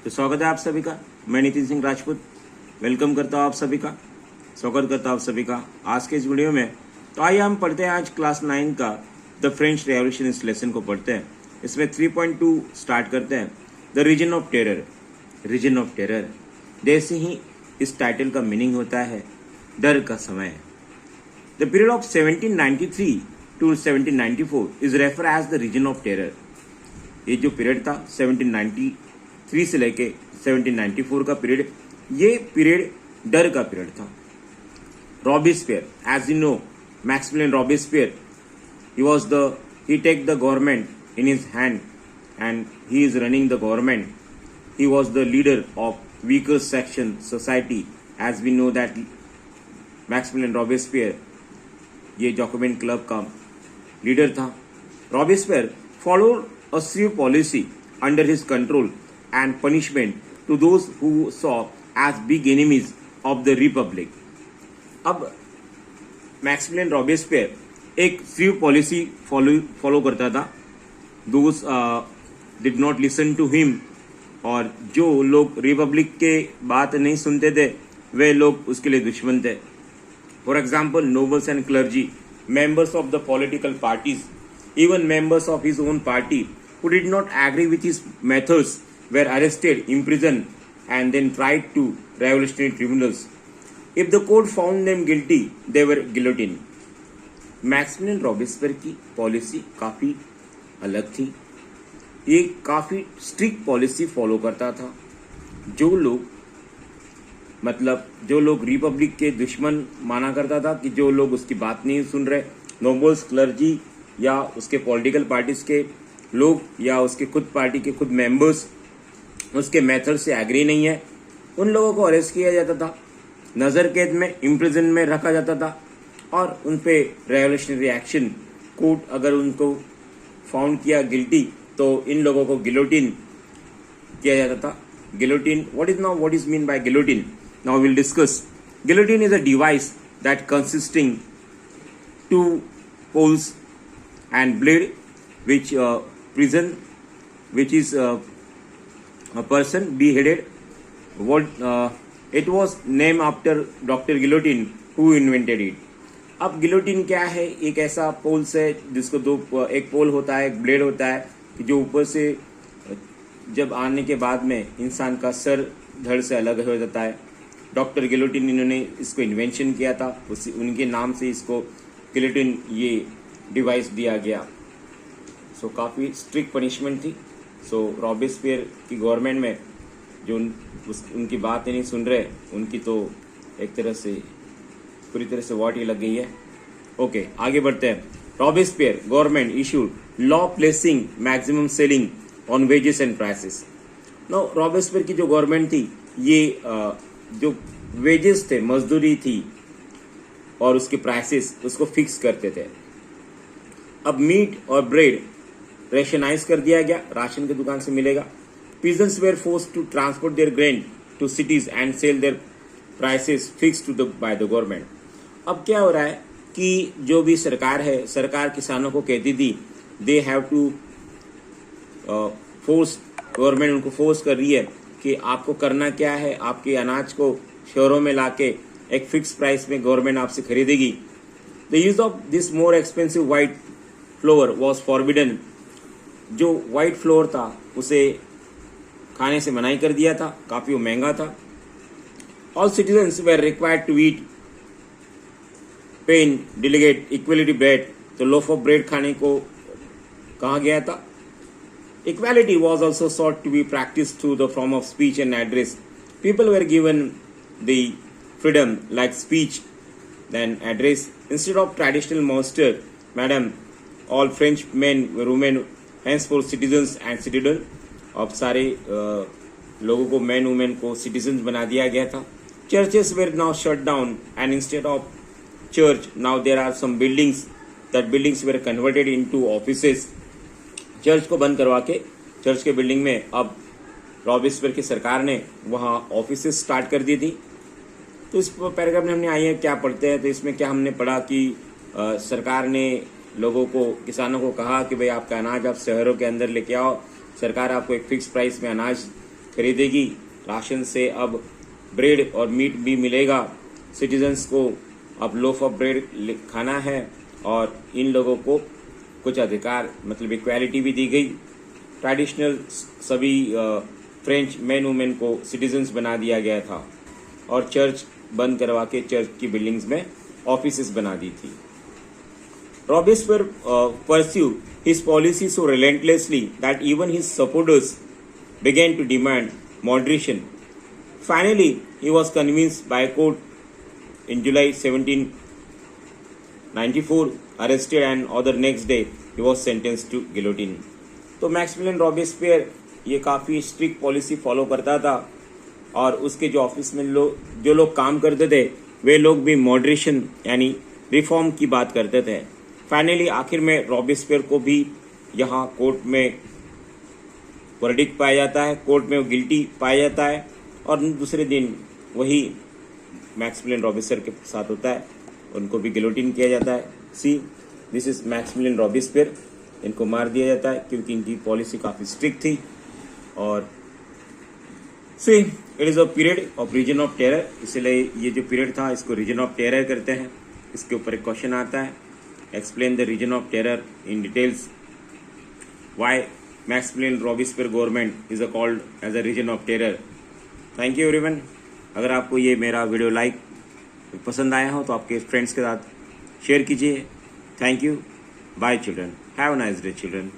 तो स्वागत है आप सभी का। मैं नितिन सिंह राजपूत वेलकम करता हूँ आप सभी का, स्वागत करता हूँ आप सभी का आज के इस वीडियो में। तो आइए हम पढ़ते हैं आज क्लास 9 का द फ्रेंच रेवोल्यूशन इस लेसन को पढ़ते हैं। इसमें 3.2 स्टार्ट करते हैं, the reign of terror. Reign of terror जैसे ही इस टाइटल का मीनिंग होता है डर का समय। The period of 1793 to 1794 is refer as the reign of terror. ये जो पीरियड था 1793 से लेके 1794 का पीरियड, ये पीरियड डर का पीरियड था। Robespierre, as you know, Maximilien Robespierre, he take the government in his hand and he is running the government. He was the leader of weaker section society, as we know that Maximilien Robespierre ये Jacobin club का leader था। Robespierre followed a severe policy under his control and punishment to those who saw as big enemies of the republic. अब Maximilian Robespierre एक severe policy follow करता था। Those did not listen to him, और जो लोग Republic के बात नहीं सुनते थे वे लोग उसके लिए दुश्मन थे। For example, nobles and clergy, members of the political parties, even members of his own party who did not agree with his methods were arrested, imprisoned, and then tried to revolutionary tribunals. If the court found them guilty, they were guillotined. Maximilien Robespierre की policy काफी अलग थी। ये काफी strict policy follow करता था। जो लोग रिपब्लिक के दुश्मन माना करता था, कि जो लोग उसकी बात नहीं सुन रहे, नोबल्स, क्लर्जी या उसके पॉलिटिकल पार्टीज के लोग या उसके खुद पार्टी के खुद मेंबर्स उसके मेथड से एग्री नहीं है, उन लोगों को अरेस्ट किया जाता था, नजर कैद में, इम्प्रिजन में रखा जाता था, और उन पे रेवोल्यूशनरी एक्शन, कोर्ट अगर उनको फाउंड किया गिल्टी तो इन लोगों को गिलोटिन किया जाता था। Guillotine, what is mean by guillotine? Now we'll discuss. Guillotine is a device that consisting two poles and blade, which is a person beheaded. It was named after Dr. Guillotine, who invented it. अब guillotine क्या है? एक ऐसा poles है जिसको एक पोल होता है, एक ब्लेड होता है, कि जो ऊपर से जब आने के बाद में इंसान का सर धड़ से अलग हो जाता है। डॉक्टर गिलोटिन, इन्होंने इसको इन्वेंशन किया था, उनके नाम से इसको गिलोटिन ये डिवाइस दिया गया। सो काफ़ी स्ट्रिक्ट पनिशमेंट थी। सो रॉबिस्पियर की गवर्नमेंट में जो उनकी बातें नहीं सुन रहे, उनकी तो एक तरह से पूरी तरह से वाट ही लग गई है। ओके, आगे बढ़ते हैं। Robespierre government issued law placing maximum ceiling on wages and prices. No, Robespierre की जो गवर्नमेंट थी, ये जो वेजेस थे, मजदूरी थी, और उसके प्राइसेस उसको फिक्स करते थे। अब मीट और ब्रेड रेशनाइज कर दिया गया, राशन की दुकान से मिलेगा। Peasants were forced to transport their grain to cities and sell their prices fixed by the government. अब क्या हो रहा है कि जो भी सरकार है, सरकार किसानों को कहती थी they have to force, government उनको फोर्स कर रही है कि आपको करना क्या है, आपके अनाज को शहरों में लाके एक फिक्स प्राइस में गवर्नमेंट आपसे खरीदेगी। The use of this more expensive white floor was forbidden. जो व्हाइट फ्लोर था उसे खाने से मनाही कर दिया था, काफी वो महंगा था। All citizens were required to eat pen delegate equality bread. तो लोफ ऑफ ब्रेड खाने को कहा गया था। Equality was also sought to be practiced through the form of speech and address. People were given the freedom like speech than address. Instead of traditional master, madam, all French men, women, henceforth citizens and citizen. अब सारे लोगों को, men, women को citizens बना दिया गया था। Churches were now shut down, and instead of church, now there are some buildings. That buildings were converted into offices. Church को बंद करवा के चर्च के बिल्डिंग में अब रॉबिस्पियर की सरकार ने वहाँ ऑफिसेस स्टार्ट कर दी थी। तो इस पैराग्राफ में हमने आइए क्या पढ़ते हैं, तो इसमें क्या हमने पढ़ा कि सरकार ने लोगों को, किसानों को कहा कि भाई आपका अनाज आप शहरों के अंदर लेके आओ, सरकार आपको एक फिक्स प्राइस में अनाज खरीदेगी, राशन से अब ब्रेड और मीट भी मिलेगा, सिटीजन्स को अब लोफ ऑफ ब्रेड खाना है और इन लोगों को कुछ अधिकार मतलब इक्वालिटी भी दी गई। ट्रेडिशनल सभी फ्रेंच मैन वुमेन को सिटीजन्स बना दिया गया था और चर्च बंद करवा के चर्च की बिल्डिंग्स में ऑफिसेस बना दी थी। Robespierre pursued his policy so relentlessly that even his supporters began to demand moderation. Finally, he was convinced by a court in July 1794, arrested, and on the next day he was sentenced to guillotine. तो Maximilian Robespierre ये काफ़ी strict policy follow करता था और उसके जो office में जो लोग काम करते थे वे लोग भी मॉडरेशन यानी रिफॉर्म की बात करते थे। फाइनली आखिर में रॉबेस्पियर को भी यहाँ कोर्ट में वर्डिक्ट पाया जाता है, कोर्ट में वो गिल्टी पाया जाता है और दूसरे दिन वही मैक्सिमिलियन रॉबेस्पियर के साथ होता है, उनको भी गिलोटिन किया जाता है। See this is Maximilian Robespierre, इनको मार दिया जाता है क्योंकि इनकी पॉलिसी काफ़ी स्ट्रिक्ट थी। और see it is a period of reign of terror, इसलिए ये जो पीरियड था इसको रीजन ऑफ टेरर करते हैं। इसके ऊपर एक क्वेश्चन आता है, explain the reign of terror in details, why Maximilien Robespierre government is a called as a reign of terror. Thank you everyone. अगर आपको ये मेरा वीडियो पसंद आया हो तो आपके फ्रेंड्स के साथ शेयर कीजिए। Thank you. Bye children, have a nice day children.